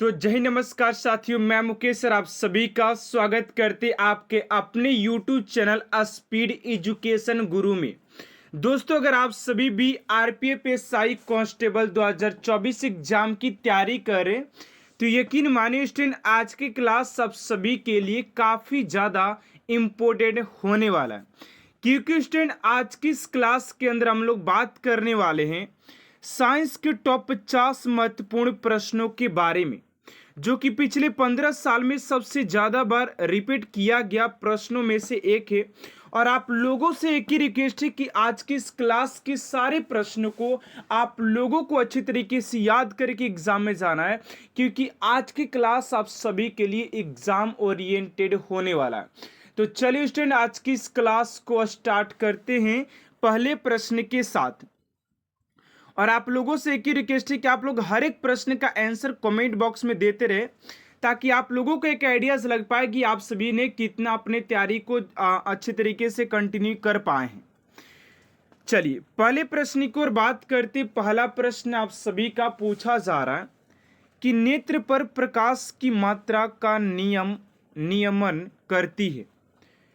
तो जय नमस्कार साथियों, मैं मुकेश सर आप सभी का स्वागत करते आपके अपने YouTube चैनल स्पीड एजुकेशन गुरु में। दोस्तों, अगर आप सभी भी आरपीएफ एसआई कांस्टेबल 2024 एग्जाम की तैयारी करें तो यकीन मानिए स्टूडेंट, आज की क्लास सब सभी के लिए काफ़ी ज़्यादा इम्पोर्टेंट होने वाला है, क्योंकि स्टूडेंट आज की इस क्लास के अंदर हम लोग बात करने वाले हैं साइंस के टॉप 50 महत्वपूर्ण प्रश्नों के बारे में, जो कि पिछले 15 साल में सबसे ज़्यादा बार रिपीट किया गया प्रश्नों में से एक है। और आप लोगों से एक ही रिक्वेस्ट है कि आज की इस क्लास के सारे प्रश्नों को आप लोगों को अच्छी तरीके से याद करके एग्जाम में जाना है, क्योंकि आज की क्लास आप सभी के लिए एग्जाम ओरिएंटेड होने वाला है। तो चलिए स्टूडेंट, आज की इस क्लास को स्टार्ट करते हैं पहले प्रश्न के साथ। और आप लोगों से एक ही रिक्वेस्ट है कि आप लोग हर एक प्रश्न का आंसर कमेंट बॉक्स में देते रहे, ताकि आप लोगों को एक आइडियाज लग पाए कि आप सभी ने कितना अपने तैयारी को अच्छे तरीके से कंटिन्यू कर पाए हैं। चलिए पहले प्रश्न की ओर बात करते। पहला प्रश्न आप सभी का पूछा जा रहा है कि नेत्र पर प्रकाश की मात्रा का नियमन करती है।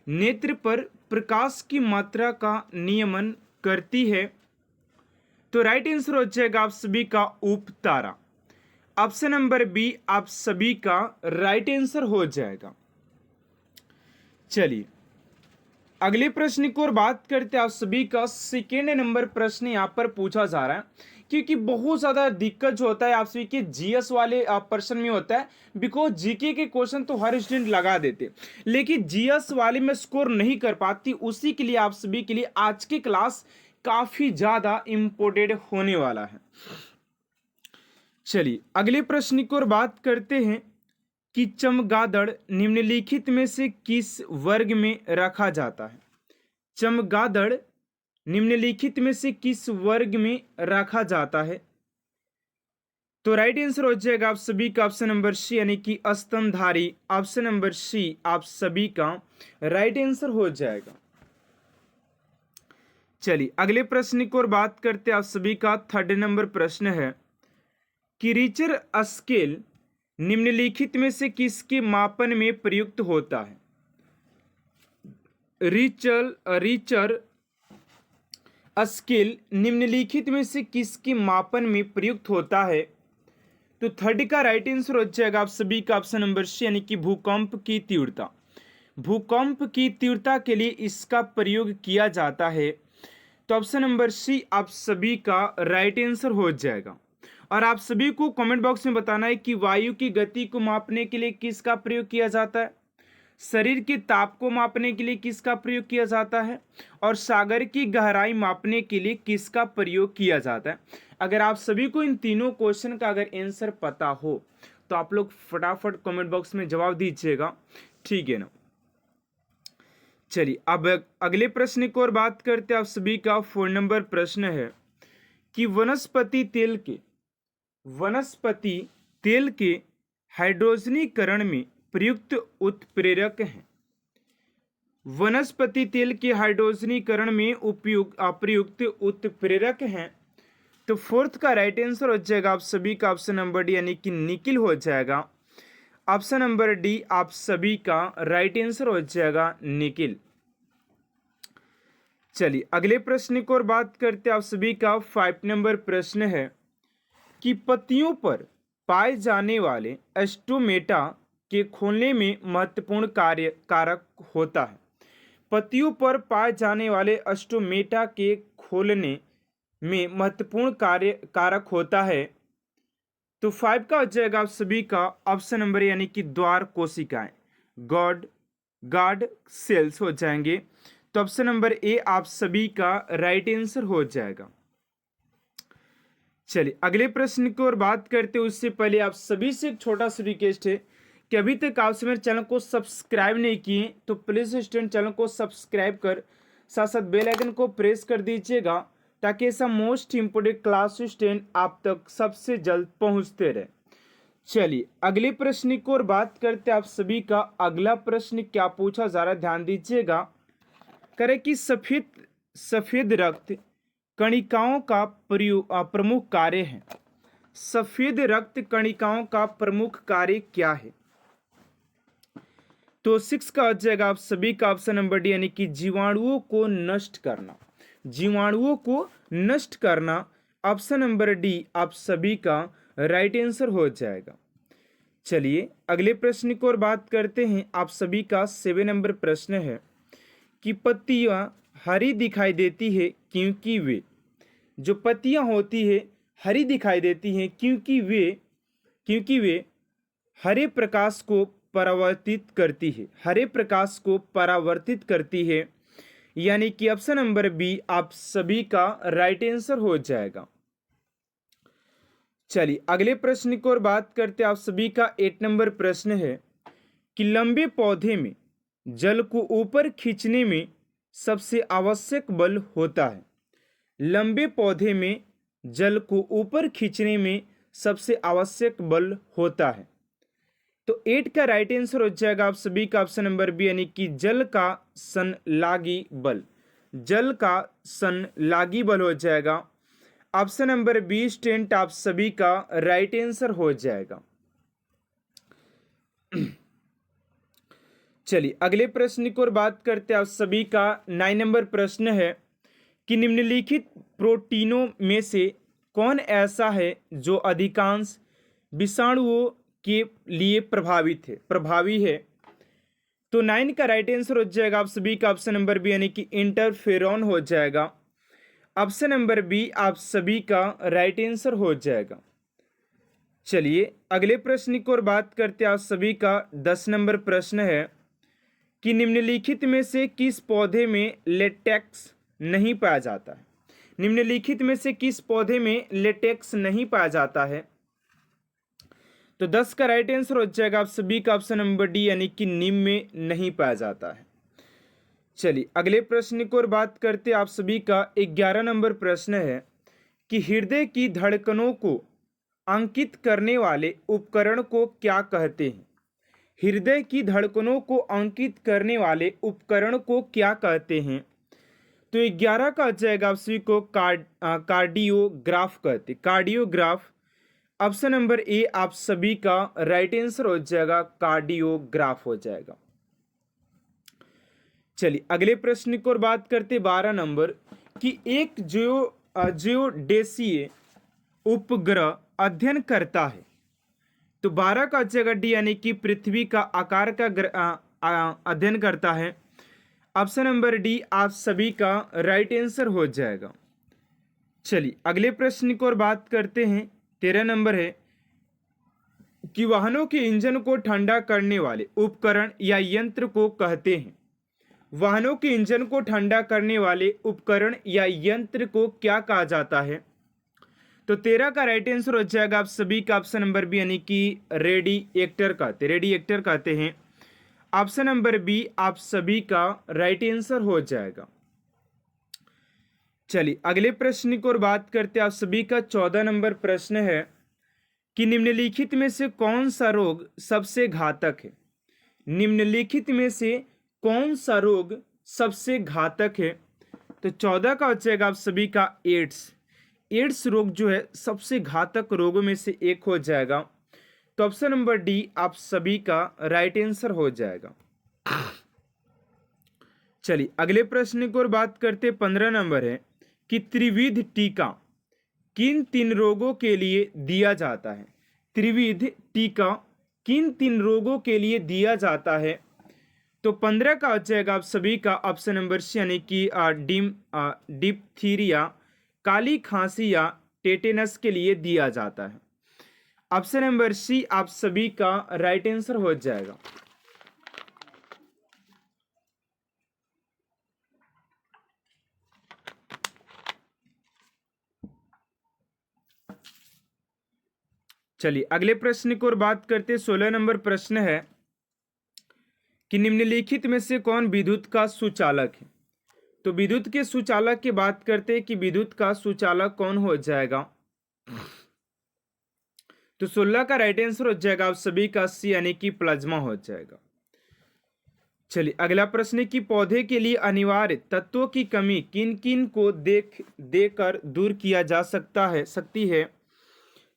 नेत्र पर प्रकाश की मात्रा का नियमन करती है, तो राइट आंसर हो जाएगा आप सभी का उपतारा। ऑप्शन नंबर बी आप सभी का राइट आंसर हो जाएगा। चलिए अगले प्रश्न की ओर बात करते हैं। आप सभी का सेकेंड नंबर प्रश्न यहां पर पूछा जा रहा है, क्योंकि बहुत ज़्यादा दिक्कत जो होता है आप सभी के जीएस वाले प्रश्न में होता है, बिकॉज जीके के क्वेश्चन तो हर स्टूडेंट लगा देते, लेकिन जीएस वाले में स्कोर नहीं कर पाती। उसी के लिए आप सभी के लिए आज की क्लास काफी ज्यादा इंपोर्टेंट होने वाला है। चलिए अगले प्रश्न की ओर बात करते हैं कि चमगादड़ निम्नलिखित में से किस वर्ग में रखा जाता है। चमगादड़ निम्नलिखित में से किस वर्ग में रखा जाता है, तो राइट आंसर हो जाएगा आप सभी का ऑप्शन नंबर सी, यानी कि स्तनधारी। ऑप्शन नंबर सी आप सभी का राइट आंसर हो जाएगा। चलिए अगले प्रश्न की ओर बात करते हैं। आप सभी का थर्ड नंबर प्रश्न है कि रिचर स्केल निम्नलिखित में से किसके मापन में प्रयुक्त होता है। रिचर स्केल निम्नलिखित में से किसके मापन में प्रयुक्त होता है, तो थर्ड का राइट आंसर हो जाएगा आप सभी का ऑप्शन नंबर सी, यानी कि भूकंप की तीव्रता। भूकंप की तीव्रता के लिए इसका प्रयोग किया जाता है, तो ऑप्शन नंबर सी आप सभी का राइट आंसर हो जाएगा। और आप सभी को कमेंट बॉक्स में बताना है कि वायु की गति को मापने के लिए किसका प्रयोग किया जाता है, शरीर के ताप को मापने के लिए किसका प्रयोग किया जाता है, और सागर की गहराई मापने के लिए किसका प्रयोग किया जाता है। अगर आप सभी को इन तीनों क्वेश्चन का अगर आंसर पता हो तो आप लोग फटाफट कमेंट बॉक्स में जवाब दीजिएगा, ठीक है ना। चलिए अब अगले प्रश्न की ओर बात करते हैं। आप सभी का 4 नंबर प्रश्न है कि वनस्पति तेल के हाइड्रोजनीकरण में प्रयुक्त उत्प्रेरक हैं। वनस्पति तेल के हाइड्रोजनीकरण में प्रयुक्त उत्प्रेरक हैं, तो फोर्थ का राइट आंसर हो जाएगा आप सभी का ऑप्शन नंबर डी, यानी कि निकिल हो जाएगा। ऑप्शन नंबर डी आप सभी का राइट आंसर हो जाएगा निकिल। चलिए अगले प्रश्न की ओर बात करते हैं। आप सभी का 5 नंबर प्रश्न है कि पत्तियों पर पाए जाने वाले स्टोमेटा के खोलने में महत्वपूर्ण कारक होता है। पत्तियों पर पाए जाने वाले स्टोमेटा के खोलने में महत्वपूर्ण कारक होता है, तो 5 का हो जाएगा आप सभी का ऑप्शन नंबर, यानी कि द्वार कोशिकाएं, गार्ड सेल्स हो जाएंगे। तो ऑप्शन नंबर ए आप सभी का राइट आंसर हो जाएगा। चलिए अगले प्रश्न की ओर बात करते हैं। उससे पहले आप सभी से एक छोटा सा रिक्वेस्ट है कि अभी तक आप मेरे चैनल को सब्सक्राइब नहीं किए तो प्लीज स्टूडेंट चैनल को सब्सक्राइब कर साथ साथ बेल आइकन को प्रेस कर दीजिएगा, ताकि ऐसा मोस्ट इंपोर्टेंट क्लास स्टूडेंट आप तक सबसे जल्द पहुंचते रहे। चलिए अगले प्रश्न की ओर बात करते हैं। आप सभी का अगला प्रश्न क्या पूछा जा रहा है, ध्यान दीजिएगा। करें कि सफेद रक्त कणिकाओं का प्रमुख कार्य है। सफेद रक्त कणिकाओं का प्रमुख कार्य क्या है? तो 6 का हो जाएगा आप सभी का ऑप्शन नंबर डी, यानी कि जीवाणुओं को नष्ट करना। जीवाणुओं को नष्ट करना ऑप्शन नंबर डी आप सभी का राइट आंसर हो जाएगा। चलिए अगले प्रश्न की ओर बात करते हैं। आप सभी का 7 नंबर प्रश्न है कि पत्तियां हरी दिखाई देती है क्योंकि वे, जो पत्तियां होती है हरी दिखाई देती हैं क्योंकि वे हरे प्रकाश को परावर्तित करती है, हरे प्रकाश को परावर्तित करती है, यानी कि ऑप्शन नंबर बी आप सभी का राइट आंसर हो जाएगा। चलिए अगले प्रश्न की ओर बात करते हैं। आप सभी का 8 नंबर प्रश्न है कि लंबे पौधे में जल को ऊपर खींचने में सबसे आवश्यक बल होता है। लंबे पौधे में जल को ऊपर खींचने में सबसे आवश्यक बल होता है। तो 8 का राइट आंसर हो जाएगा आप सभी का ऑप्शन नंबर बी, यानी कि जल का संलागी बल। जल का संलागी बल हो जाएगा ऑप्शन नंबर बी स्टूडेंट आप सभी का राइट आंसर हो जाएगा। चलिए अगले प्रश्न की ओर बात करते हैं। आप सभी का 9 नंबर प्रश्न है कि निम्नलिखित प्रोटीनों में से कौन ऐसा है जो अधिकांश विषाणुओं के लिए प्रभावी है? तो 9 का राइट आंसर हो जाएगा आप सभी का ऑप्शन नंबर बी, यानी कि इंटरफेरॉन हो जाएगा। ऑप्शन नंबर बी आप सभी का राइट आंसर हो जाएगा। चलिए अगले प्रश्न की ओर बात करते हैं। आप सभी का 10 नंबर प्रश्न है कि निम्नलिखित में से किस पौधे में लेटेक्स नहीं पाया जाता है? निम्नलिखित में से किस पौधे में लेटेक्स नहीं पाया जाता है? तो 10 का राइट आंसर हो जाएगा आप सभी का ऑप्शन नंबर डी, यानी कि नीम में नहीं पाया जाता है। चलिए अगले प्रश्न की ओर बात करते आप सभी का 11 नंबर प्रश्न है कि हृदय की धड़कनों को अंकित करने वाले उपकरण को क्या कहते हैं? हृदय की धड़कनों को अंकित करने वाले उपकरण को क्या कहते हैं? तो 11 का हो जाएगा आप सभी को कार्डियोग्राफ कहते हैं। कार्डियोग्राफ ऑप्शन नंबर ए आप सभी का राइट आंसर हो जाएगा, कार्डियोग्राफ हो जाएगा। चलिए अगले प्रश्न की ओर बात करते 12 नंबर कि एक जियोडेसीय उपग्रह अध्ययन करता है। तो 12 का जगह डी, यानी कि पृथ्वी का आकार का अध्ययन करता है। ऑप्शन नंबर डी आप सभी का राइट आंसर हो जाएगा। चलिए अगले प्रश्न की ओर बात करते हैं। 13 नंबर है कि वाहनों के इंजन को ठंडा करने वाले उपकरण या यंत्र को कहते हैं। वाहनों के इंजन को ठंडा करने वाले उपकरण या यंत्र को क्या कहा जाता है? तो 13 का राइट आंसर हो जाएगा आप सभी का ऑप्शन नंबर बी, यानी कि रेडिएटर कहते हैं। ऑप्शन नंबर बी आप सभी का राइट आंसर हो जाएगा। चलिए अगले प्रश्न की ओर बात करते हैं। आप सभी का 14 नंबर प्रश्न है कि निम्नलिखित में से कौन सा रोग सबसे घातक है? निम्नलिखित में से कौन सा रोग सबसे घातक है? तो 14 का हो जाएगा आप सभी का एड्स रोग जो है सबसे घातक रोगों में से एक हो जाएगा। तो ऑप्शन नंबर डी आप सभी का राइट आंसर हो जाएगा। चलिए अगले प्रश्न की ओर बात करते 15 नंबर है कि त्रिविध टीका किन 3 रोगों के लिए दिया जाता है? त्रिविध टीका किन 3 रोगों के लिए दिया जाता है? तो 15 का हो जाएगा आप सभी का ऑप्शन नंबर सी, यानी कि डिप्थीरिया, काली खांसी या टेटेनस के लिए दिया जाता है। ऑप्शन नंबर सी आप सभी का राइट आंसर हो जाएगा। चलिए अगले प्रश्न की ओर बात करते 16 नंबर प्रश्न है कि निम्नलिखित में से कौन विद्युत का सुचालक है? तो विद्युत के सुचालक की बात करते हैं कि विद्युत का सुचालक कौन हो जाएगा? तो 16 का राइट आंसर हो जाएगा आप सभी का सी, यानी कि प्लाज्मा हो जाएगा। चलिए अगला प्रश्न है कि पौधे के लिए अनिवार्य तत्वों की कमी किन किन को देकर दूर किया जा सकती है?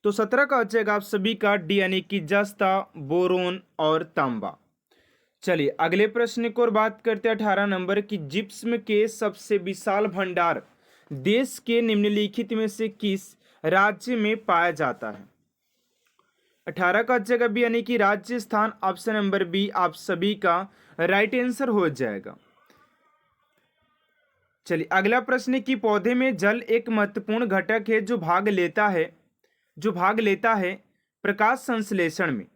तो 17 का हो जाएगा आप सभी का डी यानी कि जस्ता, बोरोन और तांबा। चलिए अगले प्रश्न की ओर बात करते हैं 18 नंबर की, जिप्सम के सबसे विशाल भंडार देश के निम्नलिखित में से किस राज्य में पाया जाता है। 18 का जगह बी यानी कि राजस्थान, ऑप्शन नंबर बी आप सभी का राइट आंसर हो जाएगा। चलिए अगला प्रश्न की पौधे में जल एक महत्वपूर्ण घटक है जो भाग लेता है प्रकाश संश्लेषण में।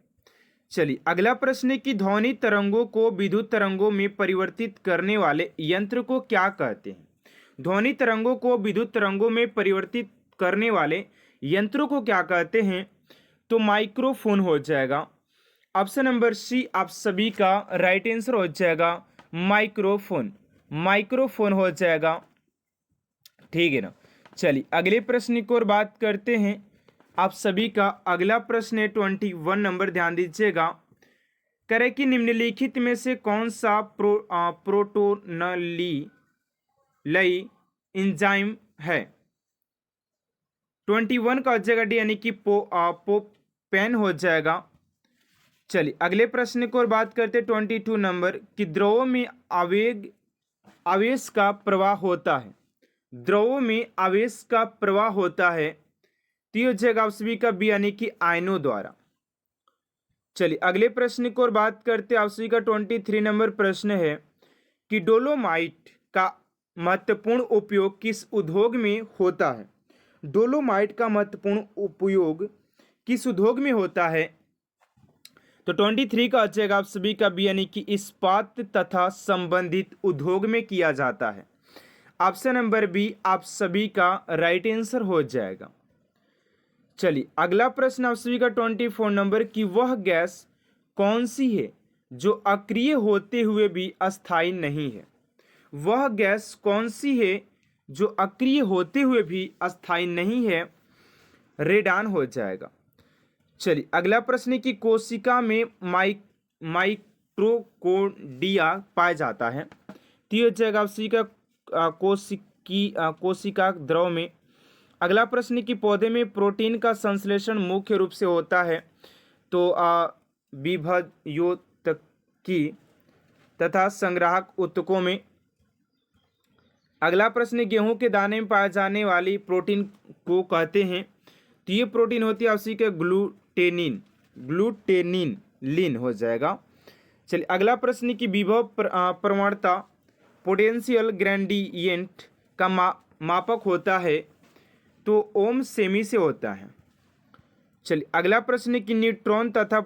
चलिए अगला प्रश्न की ध्वनि तरंगों को विद्युत तरंगों में परिवर्तित करने वाले यंत्र को क्या कहते हैं। ध्वनि तरंगों को विद्युत तरंगों में परिवर्तित करने वाले यंत्रों को क्या कहते हैं, तो माइक्रोफोन हो जाएगा। ऑप्शन नंबर सी आप सभी का राइट आंसर हो जाएगा, माइक्रोफोन हो जाएगा, ठीक है ना। चलिए अगले प्रश्न की ओर बात करते हैं। आप सभी का अगला प्रश्न है 21 नंबर, ध्यान दीजिएगा। करें कि निम्नलिखित में से कौन सा प्रोटोनलई एंजाइम है। 21 का हो जाएगा डी यानी कि पेन हो जाएगा। चलिए अगले प्रश्न की ओर बात करते हैं 22 नंबर कि द्रव में आवेश का प्रवाह होता है। द्रव में आवेश का प्रवाह होता है तो हो जाएगा आप सभी का बी यानी कि आयनों द्वारा। चलिए अगले प्रश्न की ओर बात करते हैं। आप सभी का 23 नंबर प्रश्न है कि डोलोमाइट का महत्वपूर्ण उपयोग किस उद्योग में होता है। डोलोमाइट का महत्वपूर्ण उपयोग किस उद्योग में होता है, तो 23 का आ जाएगा आप सभी का बी यानी कि इस्पात तथा संबंधित उद्योग में किया जाता है। ऑप्शन नंबर बी आप सभी का राइट आंसर हो जाएगा। चलिए अगला प्रश्न आप सभी का 24 नंबर की वह गैस कौन सी है जो अक्रिय होते हुए भी अस्थायी नहीं है। वह गैस कौन सी है जो अक्रिय होते हुए भी अस्थायी नहीं है, रेडान हो जाएगा। चलिए अगला प्रश्न की कोशिका में माइटोकॉन्ड्रिया पाया जाता है तो हो जाएगा आप सभी का कोशिका द्रव में। अगला प्रश्न की पौधे में प्रोटीन का संश्लेषण मुख्य रूप से होता है तो विभज्योतकी तथा संग्राहक ऊतकों में। अगला प्रश्न गेहूं के दाने में पाए जाने वाली प्रोटीन को कहते हैं तो ये प्रोटीन होती है उसी के ग्लूटेनिन लीन हो जाएगा। चलिए अगला प्रश्न की विभव प्रवणता पोटेंशियल ग्रेडियंट का मापक होता है तो ओम सेमी से होता है। चलिए अगला प्रश्न की न्यूट्रॉन तथा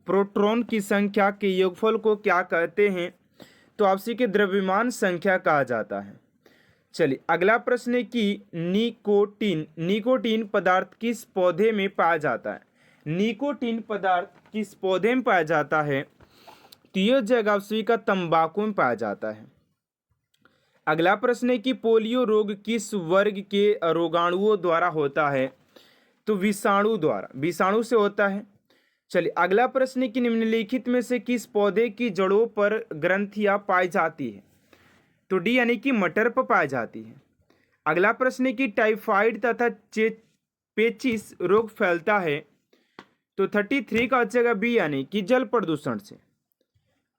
प्रोटॉन की संख्या के योगफल को क्या कहते हैं, तो आपसी के द्रव्यमान संख्या कहा जाता है। चलिए अगला प्रश्न की निकोटीन पदार्थ किस पौधे में पाया जाता है। निकोटीन पदार्थ किस पौधे में पाया जाता है, तो यह जगह आपसी का तंबाकू में पाया जाता है। अगला प्रश्न है कि पोलियो रोग किस वर्ग के रोगाणुओं द्वारा होता है, तो विषाणु से होता है। चलिए अगला प्रश्न है कि निम्नलिखित में से किस पौधे की जड़ों पर ग्रंथियां पाई जाती है, तो डी यानी कि मटर पर पाई जाती है। अगला प्रश्न है कि टाइफाइड तथा पेचिस रोग फैलता है, तो 33 का बचेगा बी यानी कि जल प्रदूषण से।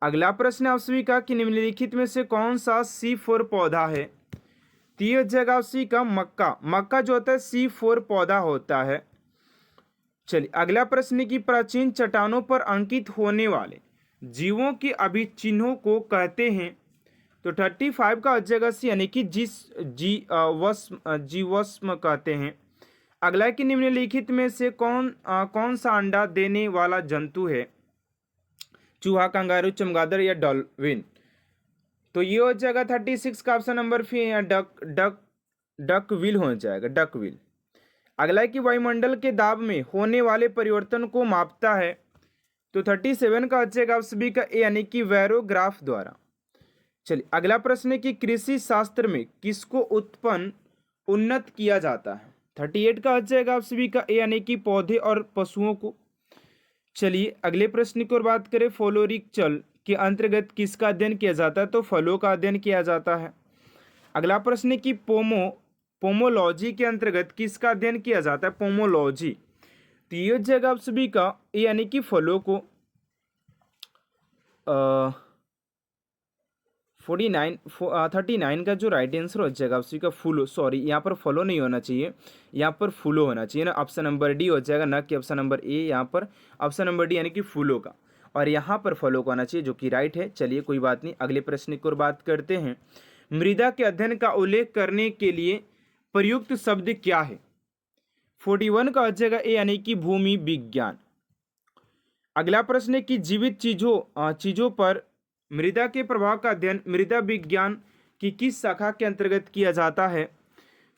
अगला प्रश्न आप सभी का कि निम्नलिखित में से कौन सा C4 पौधा है, तो ये जगह सी का मक्का जो होता है C4 पौधा होता है। चलिए अगला प्रश्न की प्राचीन चट्टानों पर अंकित होने वाले जीवों के अभिचिन्हों को कहते हैं, तो 35 का जगह सी यानी कि जीवाश्म कहते हैं। अगला कि निम्नलिखित में से कौन सा अंडा देने वाला जंतु है, चूहा, कंगारू, चमगादड़ या डॉल्फिन, तो ये हो जाएगा 36 का ऑप्शन नंबर डकविल हो जाएगा, डकविल। अगला कि वायुमंडल के दाब में होने वाले परिवर्तन को मापता है, तो 37 का बचेगा आप सभी का ए यानी कि वैरोग्राफ द्वारा। चलिए अगला प्रश्न है कि कृषि शास्त्र में किसको उन्नत किया जाता है, 38 का बचेगा आप सभी का ए यानी कि पौधे और पशुओं को। चलिए अगले प्रश्न की ओर बात करें, फ्लोरिकल्चर के अंतर्गत किसका अध्ययन किया जाता है, तो फलों का अध्ययन किया जाता है। अगला प्रश्न है कि पोमोलॉजी के अंतर्गत किसका अध्ययन किया जाता है, पोमोलॉजी, तो ये हो जाएगा आप सभी का ए यानी कि फलों को 39 का जो राइट आंसर हो जाएगा आप सभी का फूलो, सॉरी यहाँ पर फॉलो नहीं होना चाहिए, यहाँ पर फूलो होना चाहिए ना। ऑप्शन नंबर डी हो जाएगा, ना कि ऑप्शन नंबर ए। यहाँ पर ऑप्शन नंबर डी यानी कि फूलों का, और यहाँ पर फॉलो का होना चाहिए, जो कि राइट है। चलिए कोई बात नहीं, अगले प्रश्न की ओर बात करते हैं। मृदा के अध्ययन का उल्लेख करने के लिए प्रयुक्त शब्द क्या है? 41 का हो जाएगा ए यानी कि भूमि विज्ञान। अगला प्रश्न है कि जीवित चीजों पर मृदा के प्रभाव का अध्ययन मृदा विज्ञान की किस शाखा के अंतर्गत किया जाता है?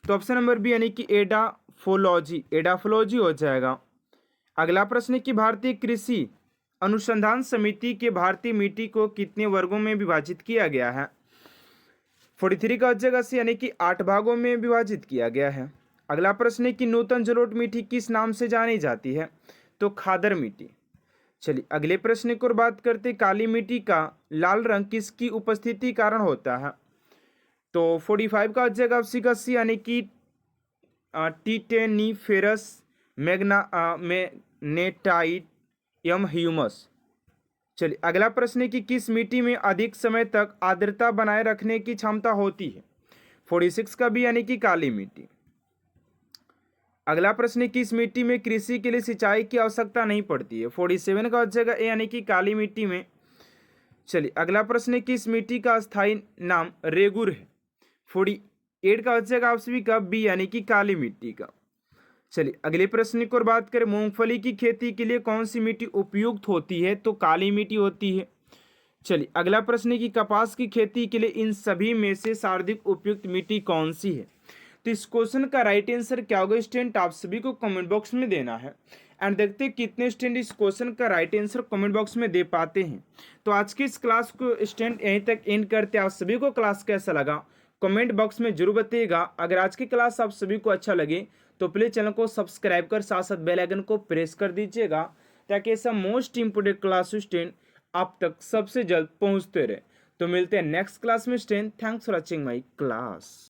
तो ऑप्शन नंबर बी यानी कि एडाफोलॉजी हो जाएगा। अगला प्रश्न है कि भारतीय कृषि अनुसंधान समिति के भारतीय मिट्टी को कितने वर्गों में विभाजित किया गया है? 43 का हो जाएगा सी यानी कि 8 भागों में विभाजित किया गया है। अगला प्रश्न है कि नूतन जलोढ़ मिट्टी किस नाम से जानी जाती है? तो खादर मिट्टी। चलिए अगले प्रश्न की ओर बात करते, काली मिट्टी का लाल रंग किसकी उपस्थिति कारण होता है? तो 45 का हो जाएगा सी यानी कि टिटेनिफेरस मैग्नेटाइट एवं ह्यूमस। चलिए अगला प्रश्न है कि किस मिट्टी में अधिक समय तक आर्द्रता बनाए रखने की क्षमता होती है? 46 का भी यानी कि काली मिट्टी। अगला प्रश्न है कि इस मिट्टी में कृषि के लिए सिंचाई की आवश्यकता नहीं पड़ती है। 47 का हो जाएगा ए यानी कि काली मिट्टी में। चलिए अगला प्रश्न है कि इस मिट्टी का स्थायी नाम रेगुर है। 48 का हो जाएगा आप सभी का बी यानी कि काली मिट्टी का। चलिए अगले प्रश्न की ओर बात करें, मूंगफली की खेती के लिए कौन सी मिट्टी उपयुक्त होती है? तो काली मिट्टी होती है। चलिए अगला प्रश्न है कि कपास की खेती के लिए इन सभी में से सर्वाधिक उपयुक्त मिट्टी कौन सी है? तो इस क्वेश्चन का राइट आंसर क्या होगा स्टूडेंट, आप सभी को कमेंट बॉक्स में देना है। एंड देखते हैं कितने स्टूडेंट इस क्वेश्चन का राइट आंसर कमेंट बॉक्स में दे पाते हैं। तो आज की इस क्लास को स्टूडेंट यहीं तक एंड करते हैं। आप सभी को क्लास कैसा लगा कमेंट बॉक्स में जरूर बताइएगा। अगर आज की क्लास आप सभी को अच्छा लगे तो प्लीज चैनल को सब्सक्राइब कर साथ साथ बेल आइकन को प्रेस कर दीजिएगा, ताकि ऐसा मोस्ट इंपोर्टेंट क्लास स्टूडेंट आप तक सबसे जल्द पहुंचते रहे। तो मिलते हैं नेक्स्ट क्लास में student. Thanks for watching my class.